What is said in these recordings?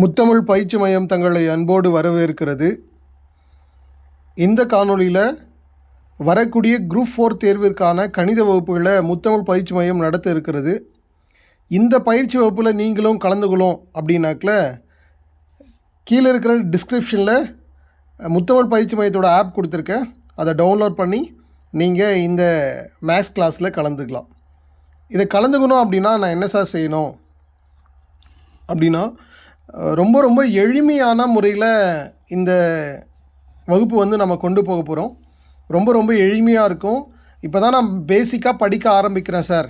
முத்தமிழ் பயிற்சி மையம் தங்களை அன்போடு வரவேற்கிறது. இந்த காணொளியில் வரக்கூடிய குரூப் 4 தேர்விற்கான கணித வகுப்புகளை முத்தமிழ் பயிற்சி மையம் நடத்த இருக்கிறது. இந்த பயிற்சி வகுப்பில் நீங்களும் கலந்துக்கணும் அப்படின்னாக்கில் கீழே இருக்கிற டிஸ்கிரிப்ஷனில் முத்தமிழ் பயிற்சி மையத்தோட ஆப் கொடுத்துருக்கேன். அதை டவுன்லோட் பண்ணி நீங்கள் இந்த மேக்ஸ் கிளாஸில் கலந்துக்கலாம். இதை கலந்துக்கணும் அப்படின்னா நான் என்ன சார் செய்யணும் அப்படின்னா, ரொம்ப ரொம்ப எளிமையான முறையில் இந்த வகுப்பு வந்து நம்ம கொண்டு போக போகிறோம். ரொம்ப ரொம்ப எளிமையாக இருக்கும். இப்போ தான் நான் பேசிக்காக படிக்க ஆரம்பிக்கிறேன் சார்,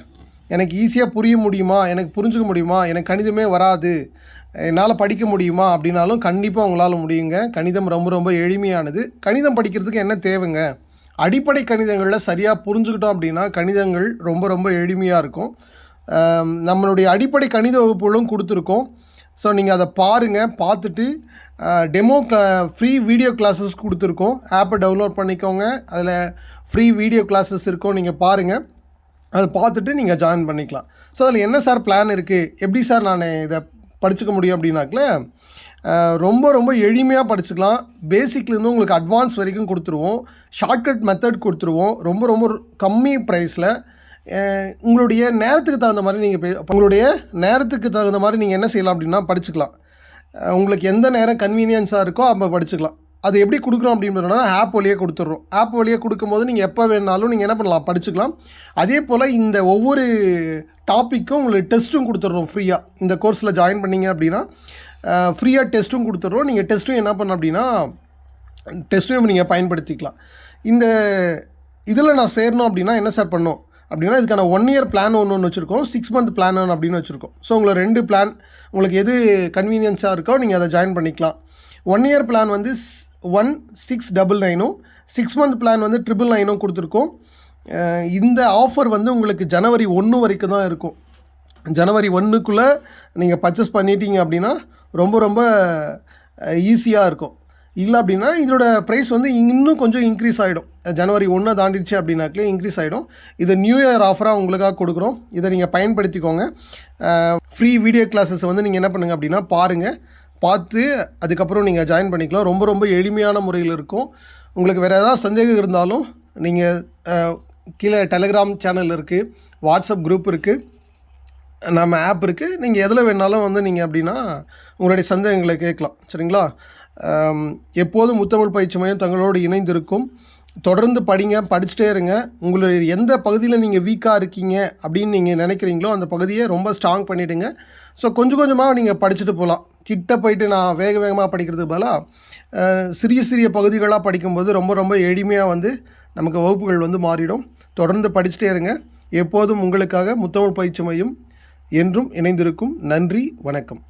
எனக்கு ஈஸியாக புரிய முடியுமா, எனக்கு புரிஞ்சுக்க முடியுமா, எனக்கு கணிதமே வராது, என்னால் படிக்க முடியுமா அப்படின்னாலும் கண்டிப்பாக உங்களால் முடியுங்க. கணிதம் ரொம்ப ரொம்ப எளிமையானது. கணிதம் படிக்கிறதுக்கு என்ன தேவைங்க? அடிப்படை கணிதங்களில் சரியாக புரிஞ்சுக்கிட்டோம் அப்படின்னா கணிதங்கள் ரொம்ப ரொம்ப எளிமையாக இருக்கும். நம்மளுடைய அடிப்படை கணித வகுப்புகளும் கொடுத்துருக்கோம். ஸோ நீங்கள் அதை பாருங்கள். பார்த்துட்டு டெமோ ஃப்ரீ வீடியோ கிளாஸஸ் கொடுத்துருக்கோம். ஆப்பை டவுன்லோட் பண்ணிக்கோங்க. அதில் ஃப்ரீ வீடியோ கிளாஸஸ் இருக்கும், நீங்கள் பாருங்கள். அதை பார்த்துட்டு நீங்கள் ஜாயின் பண்ணிக்கலாம். ஸோ அதில் என்ன சார் பிளான் இருக்குது, எப்படி சார் நான் இதை படிச்சுக்க முடியும் அப்படின்னாக்கில் ரொம்ப ரொம்ப எளிமையாக படிச்சுக்கலாம். பேசிக்லேருந்து உங்களுக்கு அட்வான்ஸ் வரைக்கும் கொடுத்துருவோம். ஷார்ட்கட் மெத்தட் கொடுத்துருவோம். ரொம்ப ரொம்ப கம்மி ப்ரைஸில் உங்களுடைய நேரத்துக்கு தகுந்த மாதிரி நீங்கள் என்ன செய்யலாம் அப்படின்னா படிச்சுக்கலாம். உங்களுக்கு எந்த நேரம் கன்வீனியன்ஸாக இருக்கோ அப்போ படிச்சுக்கலாம். அது எப்படி கொடுக்குறோம் அப்படின்றதுனா ஆப் வழியாக கொடுத்துட்றோம். ஆப் வழியாக கொடுக்கும்போது நீங்கள் எப்போ வேணாலும் நீங்கள் என்ன பண்ணலாம், படிச்சுக்கலாம். அதே போல் இந்த ஒவ்வொரு டாப்பிக்கும் உங்களுக்கு டெஸ்ட்டும் கொடுத்துட்றோம் ஃப்ரீயாக. இந்த கோர்ஸில் ஜாயின் பண்ணிங்க அப்படின்னா ஃப்ரீயாக டெஸ்ட்டும் கொடுத்துட்றோம். நீங்கள் டெஸ்ட்டும் என்ன பண்ண அப்படின்னா டெஸ்ட்டும் நீங்கள் பயன்படுத்திக்கலாம். இந்த இதில் நான் சேரணும் அப்படின்னா என்ன சார் பண்ணணும் அப்படின்னா, இதுக்கான 1 இயர் பிளான் ஒன்று வச்சுருக்கோம், 6 மந்த் பிளான் அப்படின்னு வச்சுருக்கோம். ஸோ உங்களை 2 பிளான், உங்களுக்கு எது கன்வீனியன்ஸாக இருக்கோ நீங்கள் அதை ஜாயின் பண்ணிக்கலாம். 1 இயர் பிளான் வந்து 1699, 6 மந்த் பிளான் வந்து 999 கொடுத்துருக்கோம். இந்த ஆஃபர் வந்து உங்களுக்கு ஜனவரி 1 வரைக்கும் தான் இருக்கும். ஜனவரி 1க்குள்ளே நீங்கள் பர்ச்சேஸ் பண்ணிட்டீங்க அப்படின்னா ரொம்ப ரொம்ப ஈஸியாக இருக்கும். இல்லை அப்படின்னா இதோட ப்ரைஸ் வந்து இன்னும் கொஞ்சம் இன்க்ரீஸ் ஆகிடும். ஜனவரி 1 தாண்டிடுச்சு அப்படின்னாக்கே இன்க்ரீஸ் ஆகிடும். இது நியூ இயர் ஆஃபராக உங்களுக்காக கொடுக்குறோம். இதை நீங்கள் பயன்படுத்திக்கோங்க. ஃப்ரீ வீடியோ கிளாஸஸ் வந்து நீங்கள் என்ன பண்ணுங்கள் அப்படின்னா பாருங்கள். பார்த்து அதுக்கப்புறம் நீங்கள் ஜாயின் பண்ணிக்கலாம். ரொம்ப ரொம்ப எளிமையான முறையில் இருக்கும். உங்களுக்கு வேறு ஏதாவது சந்தேகம் இருந்தாலும் நீங்கள் கீழே டெலிகிராம் சேனல் இருக்குது, வாட்ஸ்அப் குரூப் இருக்குது, நம்ம ஆப் இருக்குது. நீங்கள் எதில் வேணாலும் வந்து நீங்கள் அப்படின்னா உங்களுடைய சந்தேகங்களை கேட்கலாம். சரிங்களா? எப்போதும் முத்தமிழ் பயிற்சி மையம் தங்களோடு இணைந்திருக்கும். தொடர்ந்து படிங்க, படிச்சுட்டே இருங்க. உங்களுடைய எந்த பகுதியில் நீங்கள் வீக்காக இருக்கீங்க அப்படின்னு நீங்கள் நினைக்கிறீங்களோ அந்த பகுதியை ரொம்ப ஸ்ட்ராங் பண்ணிவிடுங்க. ஸோ கொஞ்சம் கொஞ்சமாக நீங்கள் படிச்சுட்டு போகலாம். கிட்ட போயிட்டு நான் வேகமாக படிக்கிறதுக்கு பதிலாக சிறிய சிறிய பகுதிகளாக படிக்கும்போது ரொம்ப ரொம்ப எளிமையாக வந்து நமக்கு வகுப்புகள் வந்து மாறிடும். தொடர்ந்து படிச்சுட்டே இருங்க. எப்போதும் உங்களுக்காக முத்தமிழ் பயிற்சி மையம் என்றும் இணைந்திருக்கும். நன்றி, வணக்கம்.